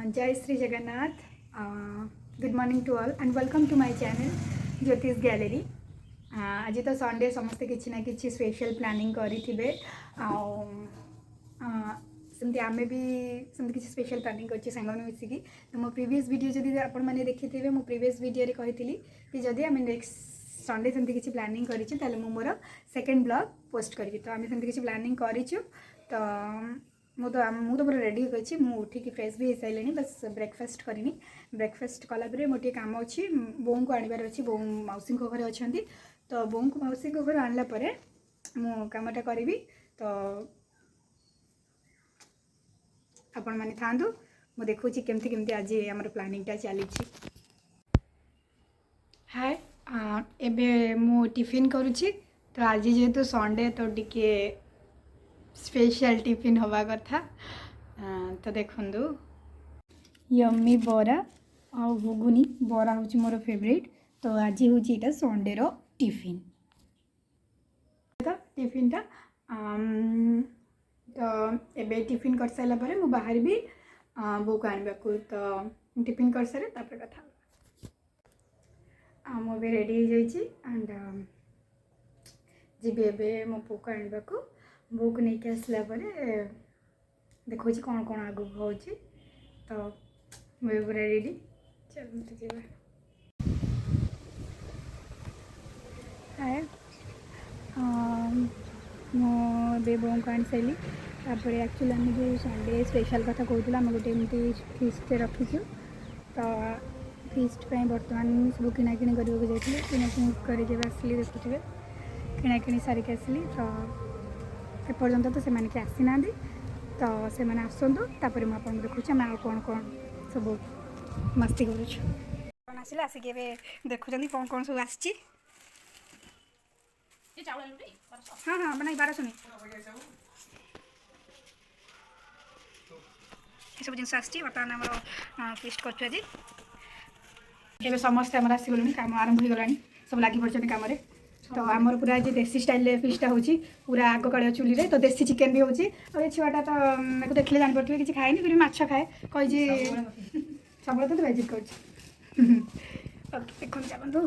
जय Shri Jagannath. Good morning to all and welcome to my channel Jyotish gallery. आज तो Sunday समस्ते किसी ना कि स्पेशल प्लानिंग करेंगे सेमती आम भी सेमती किसी स्पेशल प्लानिंग कर सांग मिसिकी। तो मो प्रीवियस वीडियो जब आपण मैंने देखी थे मो प्रीवियस वीडियो कही कि जदि आम नेक्स्ट संडे सेमती किसी प्लानिंग करें मोर सेकेंड ब्लॉग पोस्ट करी। तो आम सेमती किसी प्लानिंग करूँ तो मुझे पूरा रेडी होगी। मुझे उठिक फ्रेश भी हो सारे बस ब्रेकफास्ट करनी। ब्रेकफास्ट कलापर मोटे कम अच्छी बों को आनबार अच्छी बो मौसी घरे अच्छा तो बों को मौसी घर आनलापर मु कमटा करी। तो आपण मैंने था मुझे देखूँ केमती केमती आज आम प्लानिंगटा चली। हाय एबे मु टिफिन करुच्ची। तो आज जेहेतु संडे तो टिके स्पेशल टिफिन हवा कथा। तो देखु यम्मी बरा आ घुगुनी बरा हूँ मोर फेवरेट। तो आज हूँ यहाँ संडे रो टिफिन। तो टिफिनटा तो एबे टिफिन कर सारा पर मु बाहर भी बो को आने को। तो टिफिन कर सारे तापर कथा मुझे रेडी हो जाइए एंड जी एबे मो पो को आने को। बो को लेकिन आसला देखो कौन कौन आग हो। तो मुझे पूरा रेडी चलते जी। हाय मुझे बो को आनी सारी तापर एक्चुअली आम जो संडे स्पेशल कथा कहूँ आम गोटे एमती फिस्ट रखीचु। तो फिस्ट बर्तमान सब किणाकिणी करने जाइए। किणाकिणी कर आसली देखुए किणाकिणी सारिक आसली। तो एपर्यंत तो से आसी ना तो से आसतु तापर मुझे देखुची आम कौन कौन सब मस्ती करूँ। आसिले आसिक देखुं कौन कौन सब आसी। हाँ हाँ बना 1200 सब जिन आसी। बर्तमान आम फिस्ट कर समस्ते आम आसगलुँ कम आरंभ हो गला सब लगी पड़े कम। तो आमर पूरा आज देसी स्टाइल फिस्टा हो पूरा आग काल चुली रे। तो देसी चिकेन भी होची। और छुआटा तो देखले जान पड़े किसी खाए फिर माछ खाए कही सब तो बेजिट कर देखो चलू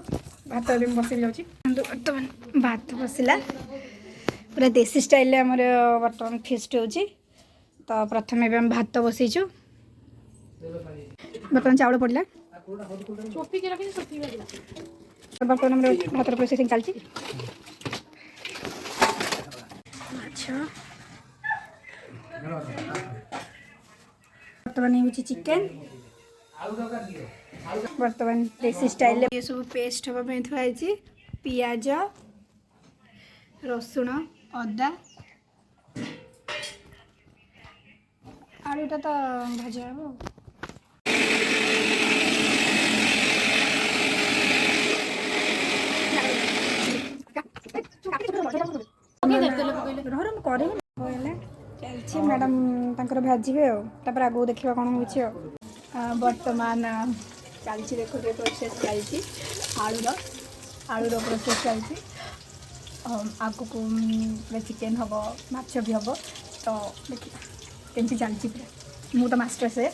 भात बस जाऊँगी। बर्तमान भात बसला पूरा देसी स्टाइल आमर बर्तमान फिस्ट हो। तो प्रथम एवं भात बसईचु बर्तमान चाउल पड़ा बर्तमान भातर प्रोसेसिंग चलती। अच्छा बर्तमान हूँ चिकेन बर्तमान देसी स्टाइल ये सब पेस्ट हाँपाई थुआई पियाज रसुण अदा आलूटा तो भाजा हम। चलती मैडम तक भाजबे आगू देखा कौन हो। बर्तमान चलती देखो प्रोसेस चलती आलूर प्रोसेस चलती। आगू को पूरा चिकेन हम माछ भी हम। तो देखिए केमती चलती पूरा मु तो मास्टर से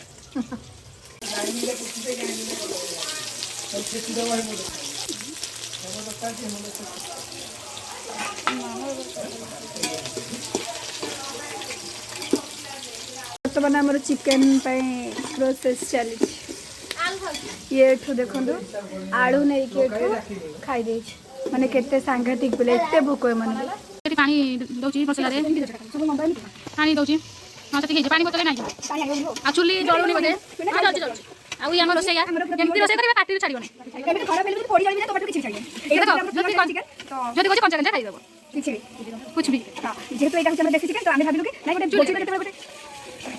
बर्तमान आमर चिकेन प्रोसेस चली। ये देखो आलू नहीं कि खाई माने केते सांघातिक बोले एते भोक है मन पानी दउची मसला रे पानी दउची हां तते हे पानी बोतल नाही आ चुली जळुनी बदे हां जळुची जळुची आ उ हमर रोसैया केमती रोसै करबे काटी छाड़ियो नै एबे खरा बेले पोड़ी जाई टमाटर किछि छाड़ियो एटा जति कोन कंचा कंचा खाई देबो कुछ भी हां जेहेतु एटा हम देसी चिकेन तो आमे भाबिलु कि नाही गोटे भोजी केते गोटे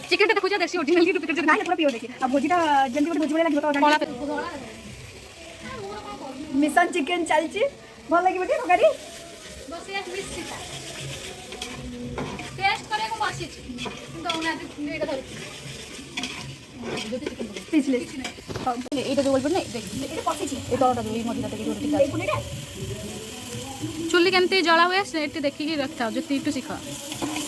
चिकेन देखो देसी ओरिजिनल की पिक्चर नाही पूरा पियो देखि आ भोजीटा जेंती गोटे भोजी वाला लागबो तो मिशन चिकेन चलची भल लागिबो कि तकारी बसिया मिसिता टेस्ट करे को बसिच तो उना एटा धरि पिछले एटा जो बोलबो नै एटा पसिची एटा ओटा जो मधिला तके जोर ठीक है। चुल्ली केमती जला हुए से देखिकी रखता जो तीटू शिख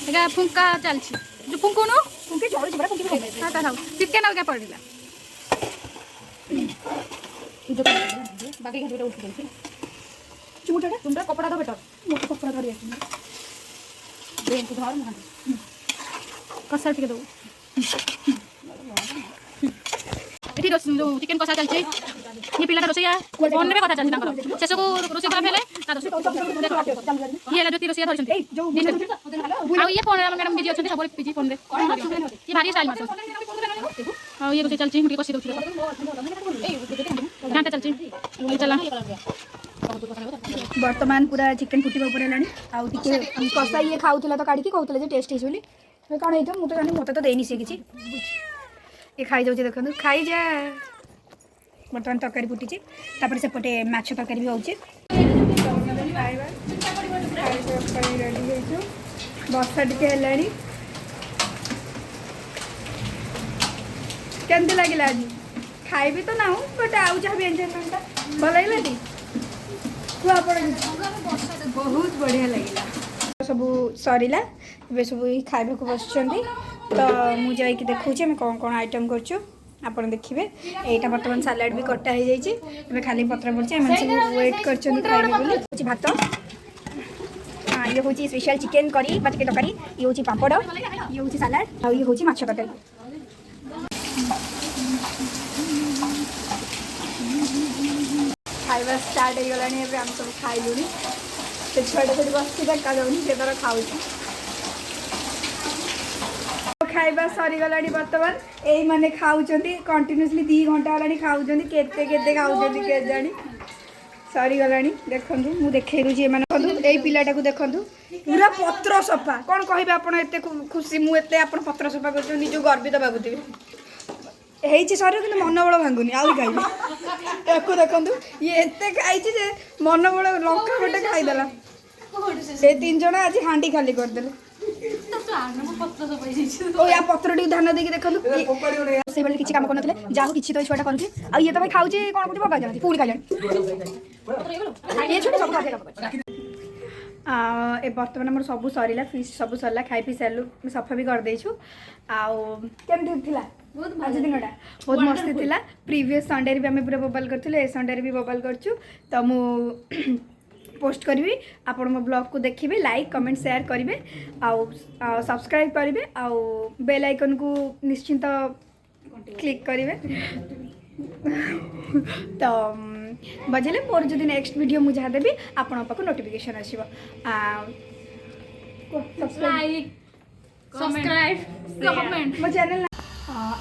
एगा फुंका चलची जो फुंको नो फुंके चिकेन और क्या पड़ेगा बाकी घंटे उठ गई चुमुटाटा तुमरा कपड़ा दो बेटा मोटा कपड़ा धरी आसी दे तू धर मुहां कसा टिके दो एठी जो चिकेन कसा चलछि ये पिलाटा रोसैया फोन रे कथा चलछि तांकर शेष को रोसै करा फेले ता रोसै ये ला ज्योति रोसैया धरछन्ति आ ये फोन रे मैडम बिजी अछन्ति सबरे बिजी फोन रे ये भारी स्टाइल मारछ आ ये रोसै चलछि मुटी कसी दउछि घंटा चलछि चला वर्तमान पूरा चिकेन फुटिबा ऊपर हेलानी आउ टिके कसा ये खाउथिला तो काढी कहउथिला जे टेस्ट हेसुली कौन है मु तो जानी मत तो देनी सी किछि ये खाई जाउछि देखनु खाई जा बर्तमान तरकारी फुटी तापर सेपटे माछ तरकारी भी होउछि रेडी होइछु बसा टिके हेलानी केमती लागिला आज खाइबी तो ना बट आउ जहाँ भी एंजॉयमेंट भल लगे बहुत बढ़िया लगे सब सरीला ए सब खाइबा को बस तो मुझे देखा आम कौन कौन आइटम करचु आप देखिए यहाँ बर्तमान सालाड भी कटा हो जाए खाली पत्र पड़े सब वेट कर भात ये हूँ स्पेशल चिकेन करी बा चिकेन तरकारी ये हूँ पापड़ ये हूँ सालाड आ ये हूँ माछ तरकारी खाଇବା स्टार्ट हो गलानी आम सब खाइलु से छुआटा से बस देखा जाऊनी से तार खाऊ खाଇବା सरीगला बर्तमान यही मैंने खाऊँ कंटिन्यूसली 2 घंटा है खाऊँ केते खाऊँ के जानी सरीगला देखु मुझे देखे दूसरी यही पिलाटा को देखु पूरा पत्र सफा कौन कहे आप खुशी मुझे आप पत्र सफा कर निज गर्वित भावुवे सर कि मनोबल भांगुनी आउ खाइबी देखु देखु ये एते खाई मनोबल लंका गोटे खाईदेला से 3 जन आज हांडी खाली करदेले या पत्र टी ध्यान देकी देखु से बेले किसी काम करनथले जाहु किछि तो छुआटा करूछि आ ये तो भाई खाउछि कोन कुछ बगा जानी पूरी खाइले ये छोटे सब खाके ए बर्तमान आम सब सरला फिश सब सरला खाई पी सारू सफा भी कर देछु केमती थिला आज दिनटा बहुत मस्ती थिला प्रीवियस संडे भी आम पूरा बबल करथिले ए संडे भी बबल करछु तो मु पोस्ट करी आपण मो ब्लॉग को देखिए लाइक कमेंट शेयर करेंगे आउ सब्सक्राइब करेंगे आउ बेल आइकन को निश्चिंत क्लिक करेंगे तो बजेले मोर जो नेक्स्ट वीडियो मुझे जहाँ देवी आपण पाक नोटिफिकेशन आसो सब्सक्राइब कमेंट मो चैनल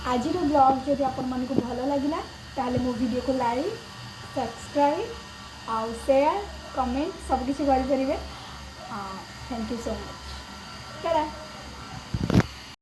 आज ब्लॉग जब आपण मन को भल लगा ताले मो वीडियो को लाइक सब्सक्राइब आउ शेयर कमेंट सब किसी करेंगे थैंक यू सो मच।